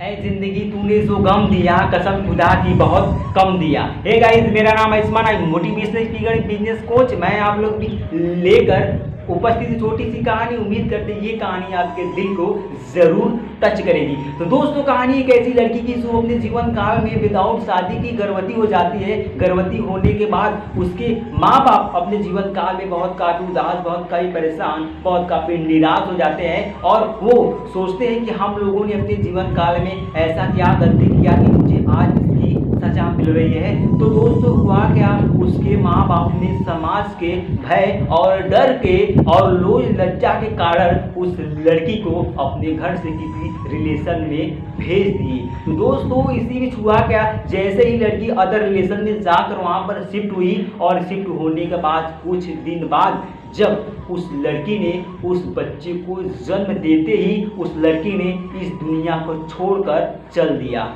ऐ जिंदगी तूने जो गम दिया कसम खुदा की बहुत कम दिया। हे गाइस, मेरा नाम है इस्मान, मोटिवेशनल स्पीकर, बिजनेस कोच। मैं आप लोग भी लेकर उपस्थित छोटी सी कहानी। उम्मीद करते हैं ये कहानी आपके दिल को जरूर टच करेगी। तो दोस्तों, कहानी एक ऐसी लड़की की जो अपने जीवन काल में विदाउट शादी की गर्भवती हो जाती है। गर्भवती होने के बाद उसके माँ बाप अपने जीवन काल में बहुत काफ़ी उदास, बहुत काफ़ी परेशान, बहुत काफ़ी निराश हो जाते हैं और वो सोचते हैं कि हम लोगों ने अपने जीवन काल में ऐसा क्या गलती किया कि मुझे आज इसकी सजा मिल रही है। तो दोस्तों, हुआ क्या, उसके माँ बाप ने समाज के भय और डर के और लोज लज्जा के कारण उस लड़की को अपने घर से किसी रिलेशन में भेज दिए। तो दोस्तों, इसी बीच हुआ क्या, जैसे ही लड़की अदर रिलेशन में जाकर वहाँ पर शिफ्ट हुई और शिफ्ट होने के बाद कुछ दिन बाद जब उस लड़की ने उस बच्चे को जन्म देते ही उस लड़की ने इस दुनिया को छोड़कर चल दिया।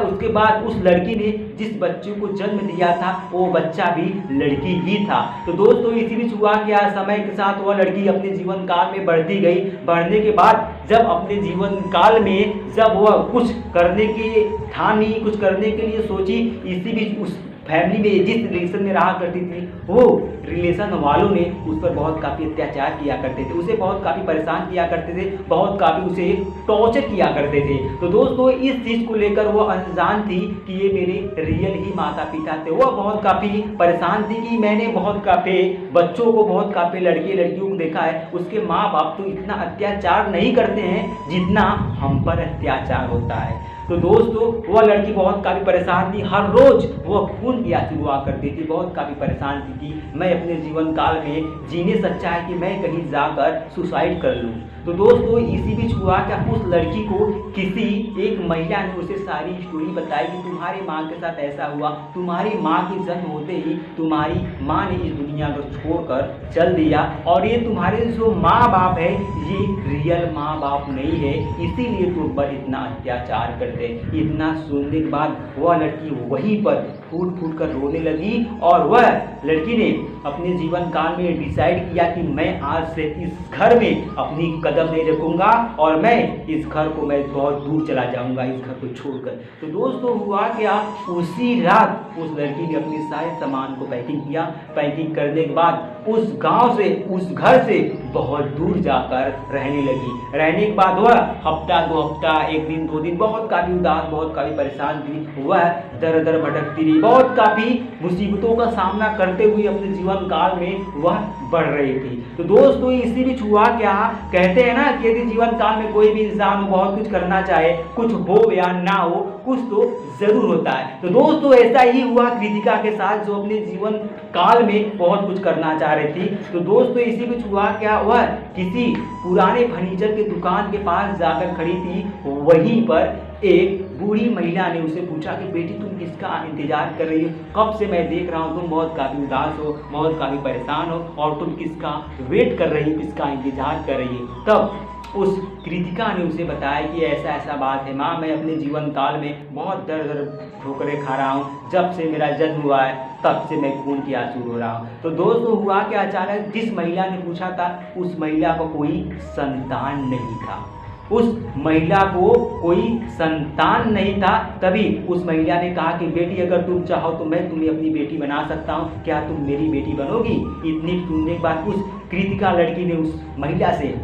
उसके बाद उस लड़की ने जिस बच्चे को जन्म दिया था वो बच्चा भी लड़की ही था। तो दोस्तों, इसी बीच हुआ क्या, समय के साथ वह लड़की अपने जीवन काल में बढ़ती गई। बढ़ने के बाद जब अपने जीवन काल में जब वह कुछ करने के ठानी, कुछ करने के लिए सोची, इसी बीच उस फैमिली में जिस रिलेशन में रहा करती थी वो रिलेशन वालों ने उस पर बहुत काफ़ी अत्याचार किया करते थे, उसे बहुत काफ़ी परेशान किया करते थे, बहुत काफ़ी उसे टॉर्चर किया करते थे। तो दोस्तों, इस चीज़ को लेकर वो अनजान थी कि ये मेरे रियल ही माता पिता थे। वह बहुत काफ़ी परेशान थी कि मैंने बहुत काफ़ी बच्चों को, बहुत काफ़ी लड़के लड़कियों को देखा है, उसके माँ बाप तो इतना अत्याचार नहीं करते हैं जितना हम पर अत्याचार होता है। तो दोस्तों, वह लड़की बहुत काफ़ी परेशान थी। हर रोज़ वह खून की आंसू हुआ करती थी, बहुत काफ़ी परेशान थी कि मैं अपने जीवन काल में जीने से अच्छा है कि मैं कहीं जाकर सुसाइड कर लूं। तो दोस्तों, इसी बीच हुआ क्या, उस लड़की को किसी एक महिला ने उसे सारी स्टोरी बताई कि तुम्हारी माँ के साथ ऐसा हुआ, तुम्हारी माँ के जन्म होते ही तुम्हारी माँ ने इस दुनिया को छोड़कर चल दिया और ये तुम्हारे जो माँ बाप है ये रियल माँ बाप नहीं है, इसीलिए तुम पर इतना अत्याचार करते। इतना सुनने के बाद वह लड़की वहीं पर फूट फूट कर रोने लगी और वह लड़की ने अपने जीवन काल में डिसाइड किया कि मैं आज से इस घर में अपनी कदम नहीं रखूंगा और मैं इस घर को मैं बहुत दूर चला जाऊंगा, इस घर को छोड़कर। तो दोस्तों, हुआ क्या, उसी रात उस लड़की ने अपने सारे सामान को पैकिंग किया। पैकिंग करने के बाद उस गांव से, उस घर से बहुत दूर जाकर रहने लगी। रहने के बाद वह हफ्ता, 2 हफ्ता, 1 दिन, 2 दिन बहुत काफ़ी उदास, बहुत काफ़ी परेशान थी। वह दर दर भटकती रही, बहुत काफ़ी मुसीबतों का सामना करते हुए अपने जीवन काल में वह बढ़ रही थी। तो दोस्तों, इसी बीच हुआ क्या, कहते हैं ना कि यदि जीवन काल में कोई भी इंसान बहुत कुछ करना चाहे, कुछ हो या ना हो, कुछ तो जरूर होता है। तो दोस्तों, ऐसा ही हुआ कृतिका के साथ, जो अपने जीवन काल में बहुत कुछ करना चाह रही थी। तो दोस्तों, इसी बीच हुआ क्या, वह किसी पुराने फर्नीचर के दुकान के पास जाकर खड़ी थी। वहीं पर एक बूढ़ी महिला ने उसे पूछा कि बेटी, तुम किसका इंतजार कर रही हो? कब से मैं देख रहा हूँ तुम बहुत काफ़ी उदास हो, बहुत काफ़ी परेशान हो और तुम किसका वेट कर रही हो, किसका इंतजार कर रही हो? तब उस कृतिका ने उसे बताया कि ऐसा ऐसा बात है माँ, मैं अपने जीवन काल में बहुत दर दर ठोकरें खा रहा हूँ। जब से मेरा जन्म हुआ है तब से मैं खून की आंसू रो रहा हूँ। तो दोस्तों, हुआ कि अचानक जिस महिला ने पूछा था उस महिला को कोई संतान नहीं था। उस महिला को कोई संतान नहीं था। तभी उस महिला ने कहा कि बेटी, अगर तुम चाहो तो मैं तुम्हें अपनी बेटी बना सकता हूँ, क्या तुम मेरी बेटी बनोगी? इतनी सुनने के बाद उस कृतिका लड़की ने उस महिला से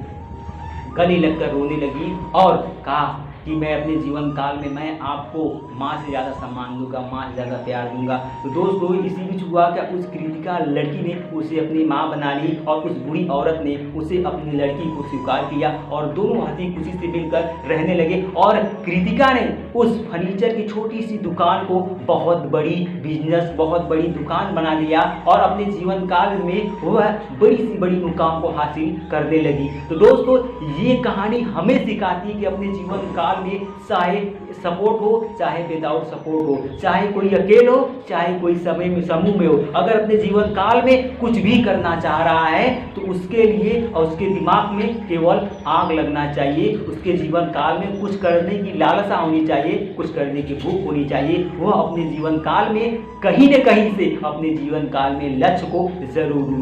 गले लगकर रोने लगी और कहा कि मैं अपने जीवन काल में मैं आपको माँ से ज़्यादा सम्मान दूंगा, माँ से ज़्यादा प्यार दूंगा। तो दोस्तों, इसी बीच हुआ क्या, उस कृतिका लड़की ने उसे अपनी माँ बना ली और उस बूढ़ी औरत ने उसे अपनी लड़की को स्वीकार किया और दोनों हंसी खुशी से मिलकर रहने लगे। और कृतिका ने उस फर्नीचर की छोटी सी दुकान को बहुत बड़ी बिजनेस, बहुत बड़ी दुकान बना लिया और अपने जीवन काल में वह बड़ी सी बड़ी मुकाम को हासिल करने लगी। तो दोस्तों, ये कहानी हमें सिखाती है कि अपने जीवन काल में चाहे सपोर्ट हो, चाहे विदाउट सपोर्ट हो, चाहे कोई अकेले हो, चाहे कोई समय में समूह में हो, अगर अपने जीवन काल में कुछ भी करना चाह रहा है तो उसके लिए और उसके दिमाग में केवल आग लगना चाहिए। उसके जीवन काल में कुछ करने की लालसा होनी चाहिए, कुछ करने की भूख होनी चाहिए। वह अपने जीवन काल में कहीं न कहीं से अपने जीवन काल में लक्ष्य को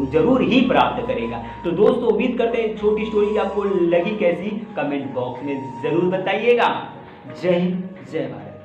जरूर ही प्राप्त करेगा। तो दोस्तों, उम्मीद करते हैं छोटी स्टोरी आपको लगी कैसी, कमेंट बॉक्स में जरूर बताइएगा। जय हिंद, जय भारत।